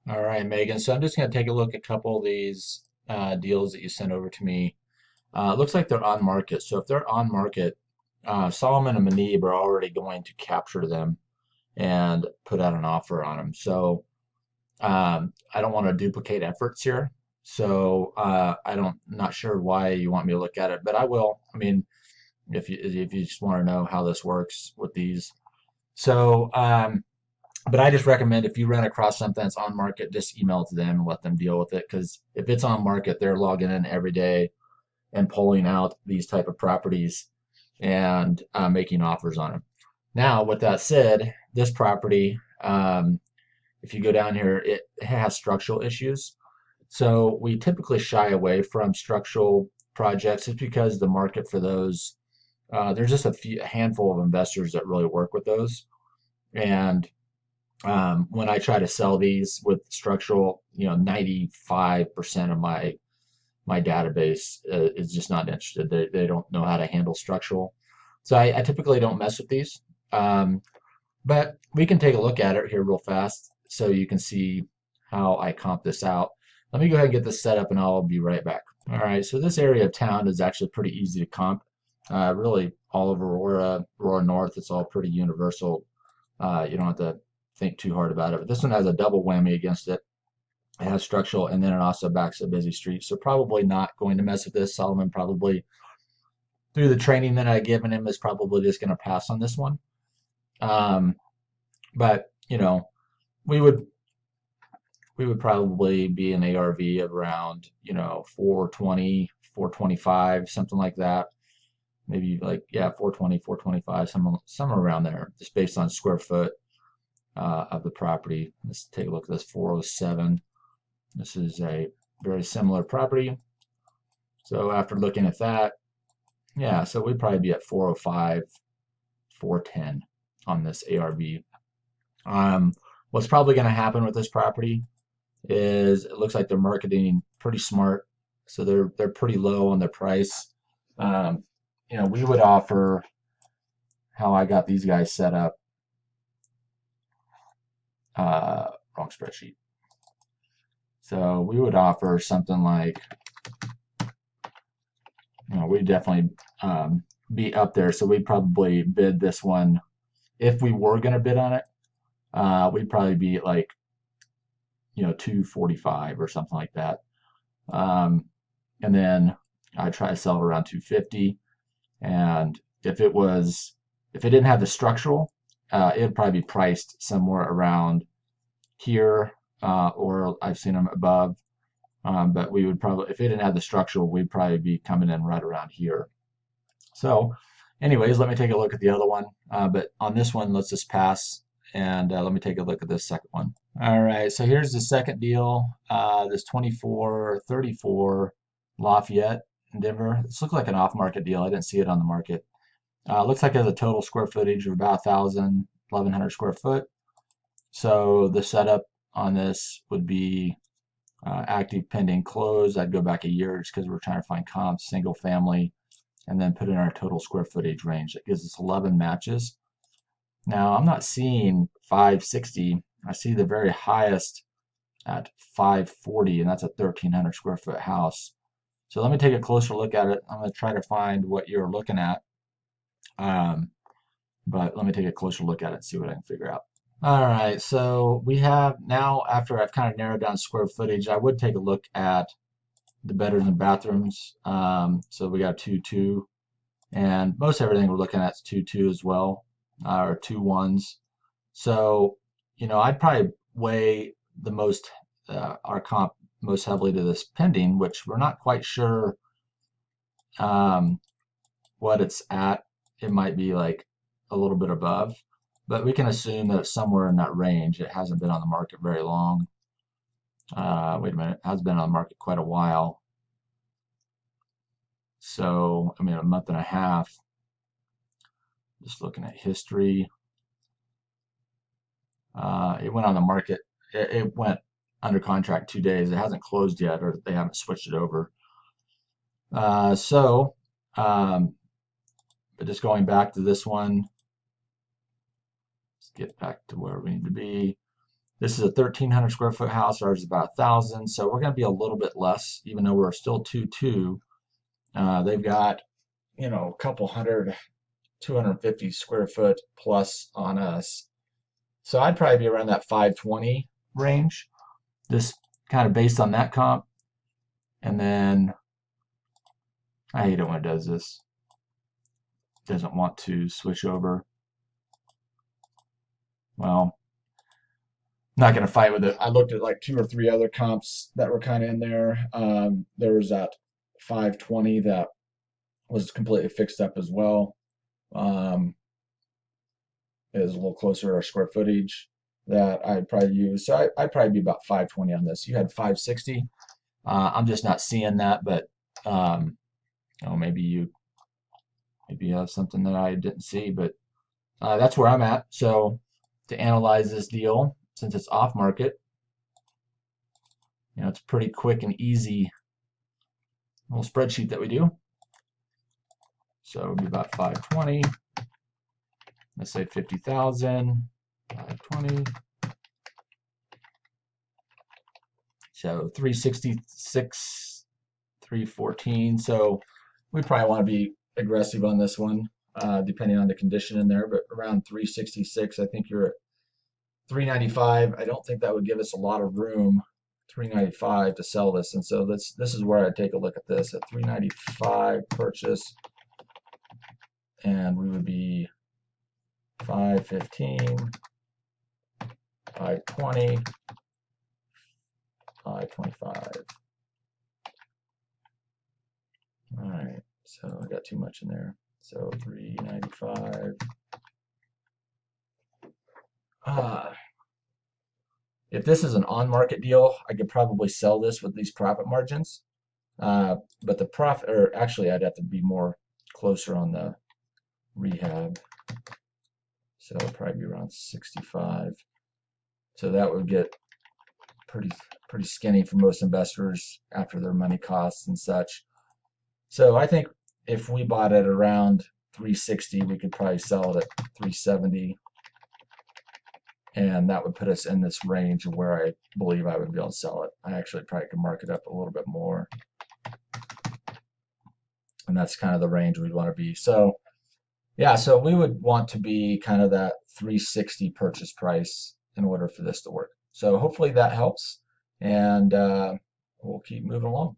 All right, Megan. So I'm just going to take a look at a couple of these deals that you sent over to me. It looks like they're on market. So if they're on market, Solomon and Manib are already going to capture them and put out an offer on them. So I don't want to duplicate efforts here. So not sure why you want me to look at it, but I will. I mean, if you just want to know how this works with these. So but I just recommend if you run across something that's on market, just email it to them and let them deal with it. Because if it's on market, they're logging in every day and pulling out these type of properties and making offers on them. Now, with that said, this property, if you go down here, it has structural issues. So we typically shy away from structural projects just because the market for those, there's just a handful of investors that really work with those. And when I try to sell these with structural, 95% of my database is just not interested. They don't know how to handle structural. So I typically don't mess with these. Um, but we can take a look at it here real fast so you can see how I comp this out. Let me go ahead and get this set up and I'll be right back. All right, so this area of town is actually pretty easy to comp. Really all over Aurora North, it's all pretty universal. You don't have to think too hard about it. But this one has a double whammy against it. It has structural, and then it also backs a busy street. So probably not going to mess with this. Solomon probably, through the training that I've given him, is probably just going to pass on this one. Um, but we would we would probably be an ARV of around 420, 425, something like that. Maybe like, yeah, 420, 425, somewhere around there, just based on square foot of the property. Let's take a look at this 407. This is a very similar property. So after looking at that, yeah, so we'd probably be at 405, 410 on this ARV. What's probably going to happen with this property is it looks like they're marketing pretty smart, so they're pretty low on their price. Um, we would offer how I got these guys set up. Wrong spreadsheet. So we would offer something like, we definitely be up there. So we'd probably bid this one if we were going to bid on it. We'd probably be at like 245 or something like that. And then I try to sell it around 250. And if it didn't have the structural, it'd probably be priced somewhere around here, or I've seen them above. But we would probably, if it didn't have the structural, we'd probably be coming in right around here. So, anyways, let me take a look at the other one. But on this one, let's just pass and let me take a look at this second one. All right, so here's the second deal. This 2434 Lafayette in Denver. This looks like an off-market deal. I didn't see it on the market. Looks like it has a total square footage of about 1,100 square foot. So the setup on this would be active pending close. I'd go back a year just because we're trying to find comps, single family, and then put in our total square footage range. That gives us 11 matches. Now I'm not seeing 560. I see the very highest at 540, and that's a 1,300 square foot house. So let me take a closer look at it. I'm going to try to find what you're looking at. But let me take a closer look at it and see what I can figure out. All right, so we have now, after I've kind of narrowed down square footage, I would take a look at the bedrooms and bathrooms. So we got 2-2, and most everything we're looking at is 2-2 as well, or 2-1s. So, I'd probably weigh our comp most heavily to this pending, which we're not quite sure what it's at. It might be like a little bit above, but we can assume that it's somewhere in that range. It hasn't been on the market very long. Wait a minute, it has been on the market quite a while. So, I mean, a month and a half. Just looking at history. It went on the market. It went under contract 2 days. It hasn't closed yet, or they haven't switched it over. But just going back to this one, let's get back to where we need to be. This is a 1,300 square foot house. Ours is about 1,000, so we're going to be a little bit less, even though we're still 2.2. They've got, a couple hundred, 250 square foot plus on us. So I'd probably be around that 520 range, just kind of based on that comp. And then I hate it when it does this. It doesn't want to switch over. Well, not going to fight with it. I looked at like 2 or 3 other comps that were kind of in there. There was that 520 that was completely fixed up as well. It is a little closer to our square footage that I'd probably use. So I'd probably be about 520 on this. You had 560. I'm just not seeing that, but maybe you have something that I didn't see, but that's where I'm at. So to analyze this deal, since it's off market, it's a pretty quick and easy little spreadsheet that we do. So it'll be about 520. Let's say 50,000, 520. So 366, 314. So we probably want to be aggressive on this one, depending on the condition in there, but around 366, I think you're at 395. I don't think that would give us a lot of room, 395 to sell this. And so this is where I'd take a look at this at 395 purchase. And we would be 515, 520, 525. All right, so I got too much in there. So 395. If this is an on-market deal, I could probably sell this with these profit margins. But the profit, or actually, I'd have to be more closer on the rehab. So it'll probably be around 65. So that would get pretty skinny for most investors after their money costs and such. So I think if we bought it around 360, we could probably sell it at 370. And that would put us in this range of where I believe I would be able to sell it. I actually probably could mark it up a little bit more. And that's kind of the range we'd want to be. So yeah, so we would want to be kind of that 360 purchase price in order for this to work. So hopefully that helps, and we'll keep moving along.